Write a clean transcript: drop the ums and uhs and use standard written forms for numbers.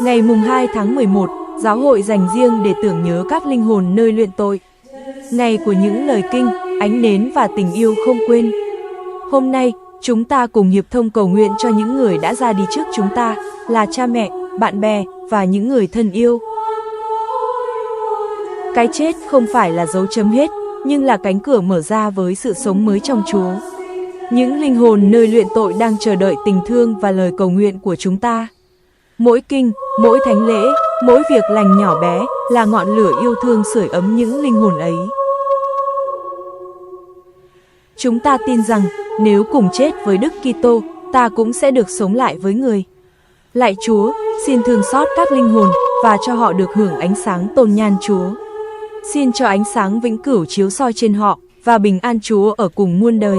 Ngày mùng 2 tháng 11, giáo hội dành riêng để tưởng nhớ các linh hồn nơi luyện tội. Ngày của những lời kinh, ánh nến và tình yêu không quên. Hôm nay, chúng ta cùng hiệp thông cầu nguyện cho những người đã ra đi trước chúng ta, là cha mẹ, bạn bè và những người thân yêu. Cái chết không phải là dấu chấm hết, nhưng là cánh cửa mở ra với sự sống mới trong Chúa. Những linh hồn nơi luyện tội đang chờ đợi tình thương và lời cầu nguyện của chúng ta. Mỗi kinh, mỗi thánh lễ, mỗi việc lành nhỏ bé là ngọn lửa yêu thương sưởi ấm những linh hồn ấy. Chúng ta tin rằng nếu cùng chết với Đức Kitô, ta cũng sẽ được sống lại với người. Lạy Chúa, xin thương xót các linh hồn và cho họ được hưởng ánh sáng tôn nhan Chúa. Xin cho ánh sáng vĩnh cửu chiếu soi trên họ và bình an Chúa ở cùng muôn đời.